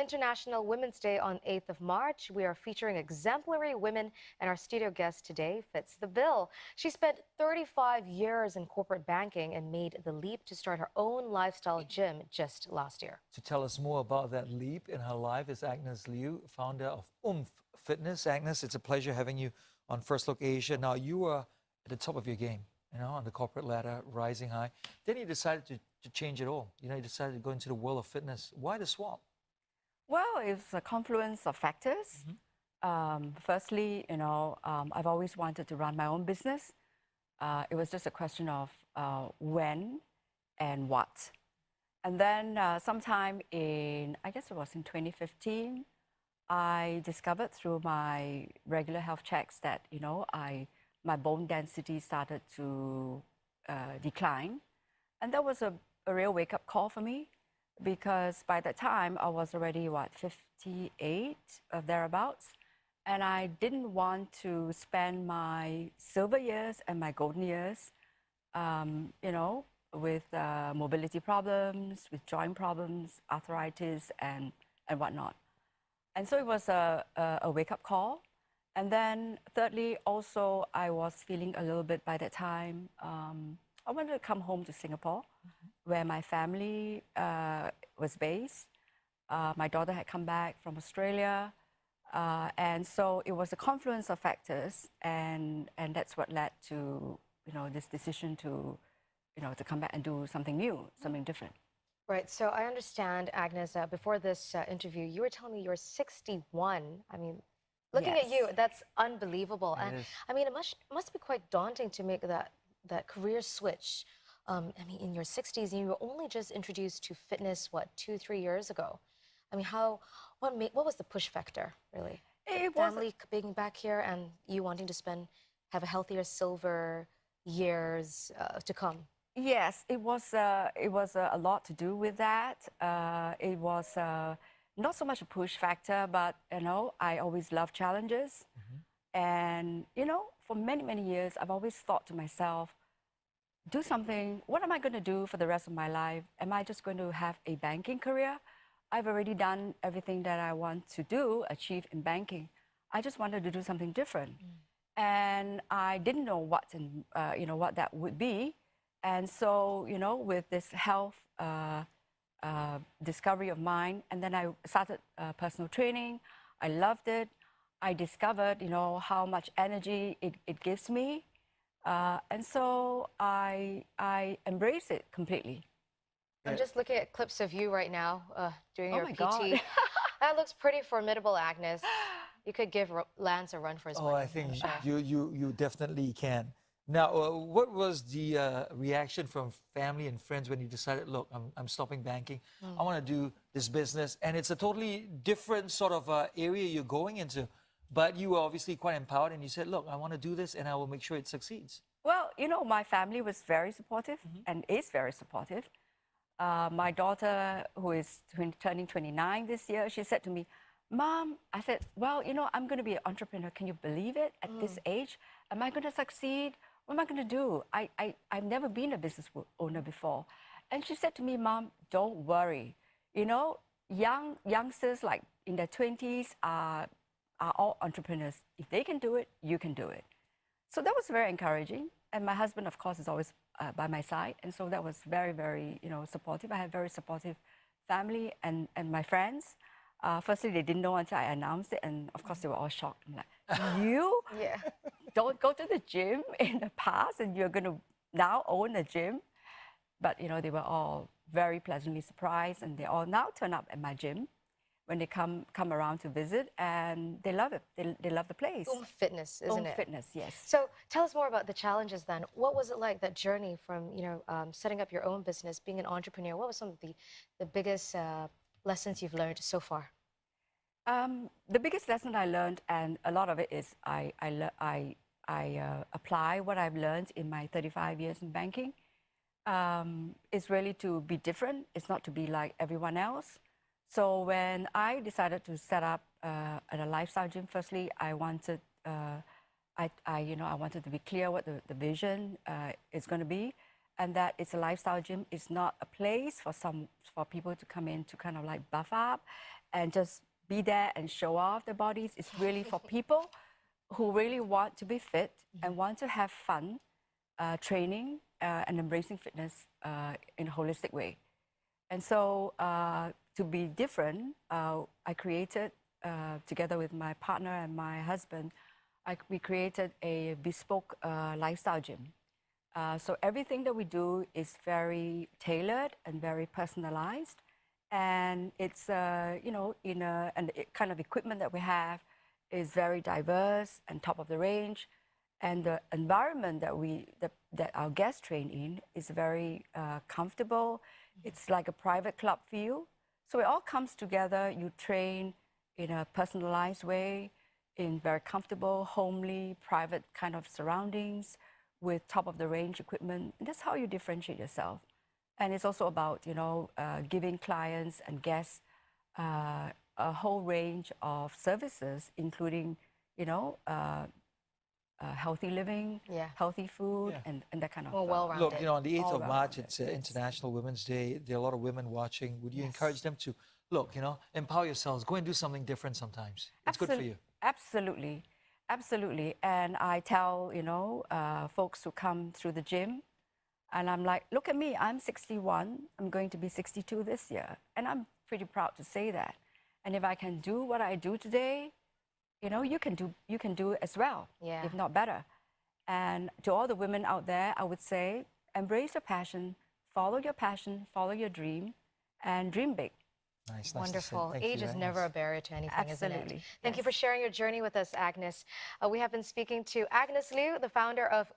International Women's Day on 8th of March. We are featuring exemplary women, and our studio guest today fits the bill. She spent 35 years in corporate banking and made the leap to start her own lifestyle gym just last year. To tell us more about that leap in her life is Agnes Liew, founder of Fitness. Agnes, it's a pleasure having you on First Look Asia. Now, you were at the top of your game, on the corporate ladder, rising high. Then you decided to change it all. You decided to go into the world of fitness. Why the swap? Well, it's a confluence of factors. Firstly, I've always wanted to run my own business. It was just a question of when and what. And then sometime I guess it was in 2015, I discovered through my regular health checks that, my bone density started to decline. And that was a real wake-up call for me, because by that time I was already, 58 or thereabouts. And I didn't want to spend my silver years and my golden years, with mobility problems, with joint problems, arthritis, and whatnot. And so it was a wake-up call. And then thirdly, also, I was feeling a little bit by that time, I wanted to come home to Singapore, where my family was based. My daughter had come back from Australia. And so it was a confluence of factors, and that's what led to, this decision to come back and do something new, something different. Right. So I understand, Agnes, before this interview, you were telling me you're 61. I mean, looking at you, that's unbelievable. And I mean, it must be quite daunting to make that career switch. I mean, in your 60s, and you were only just introduced to fitness, 2-3 years ago. I mean, what was the push factor, really? Family being back here and you wanting to have a healthier silver years to come. Yes, it was a lot to do with that. It was not so much a push factor, but I always love challenges. And for many years, I've always thought to myself, do something. What am I going to do for the rest of my life? Am I just going to have a banking career? I've already done everything that I want to achieve in banking. I just wanted to do something different. And I didn't know what that would be. And so, with this health discovery of mine, and then I started personal training. I loved it. I discovered, how much energy it gives me. And so I embrace it completely. I'm just looking at clips of you right now doing your PT. God. That looks pretty formidable, Agnes. You could give Lance a run for his money. Oh, I think you definitely can. Now, what was the reaction from family and friends when you decided, look, I'm stopping banking, I want to do this business, and it's a totally different sort of area you're going into, but you were obviously quite empowered, and you said, look, I want to do this, and I will make sure it succeeds. Well, my family was very supportive and is very supportive. My daughter, who is turning 29 this year, she said to me, Mom, I said, well, I'm going to be an entrepreneur. Can you believe it at this age? Am I going to succeed? What am I going to do? I've never been a business owner before. And she said to me, Mom, don't worry. Youngsters like in their 20s are all entrepreneurs. If they can do it, you can do it. So that was very encouraging. And my husband, of course, is always by my side. And so that was very, very, supportive. I had very supportive family and my friends. Firstly, they didn't know until I announced it. And of course, they were all shocked. I'm like, you don't go to the gym in the past and you're going to now own a gym? But, they were all very pleasantly surprised. And they all now turn up at my gym when they come around to visit, and they love it. They love the place. Fitness, isn't it? Fitness, yes. So tell us more about the challenges then. What was it like, that journey from, setting up your own business, being an entrepreneur? What was some of the biggest lessons you've learned so far? The biggest lesson I learned, and a lot of it is I apply what I've learned in my 35 years in banking, is really to be different. It's not to be like everyone else. So when I decided to set up a lifestyle gym, firstly, I wanted I wanted to be clear what the vision is going to be, and that it's a lifestyle gym. It's not a place for people to come in to kind of like buff up and just be there and show off their bodies. It's really for people who really want to be fit and want to have fun training and embracing fitness in a holistic way. And so to be different, I created, together with my partner and my husband, we created a bespoke lifestyle gym. So everything that we do is very tailored and very personalized. And it's, you know, and the kind of equipment that we have is very diverse and top of the range. And the environment that our guests train in is very comfortable. It's like a private club feel. So it all comes together. You train in a personalized way, in very comfortable, homely, private kind of surroundings with top-of-the-range equipment. And that's how you differentiate yourself. And it's also about, you know, giving clients and guests a whole range of services, including, you know, healthy living, healthy food, and that kind of more well-rounded. Look, you know, on the 8th of March, it's International Women's Day. There are a lot of women watching. Would you encourage them to, look, you know, empower yourselves, go and do something different sometimes? It's good for you. Absolutely. Absolutely. And I tell, you know, folks who come through the gym, and I'm like, look at me, I'm 61. I'm going to be 62 this year. And I'm pretty proud to say that. And if I can do what I do today, you know, you can do it as well, if not better. And to all the women out there, I would say, embrace your passion, follow your dream, and dream big. Nice. Wonderful. Thank Age you, is never a barrier to anything, Absolutely. isn't it? Thank you for sharing your journey with us, Agnes. We have been speaking to Agnes Liew, the founder of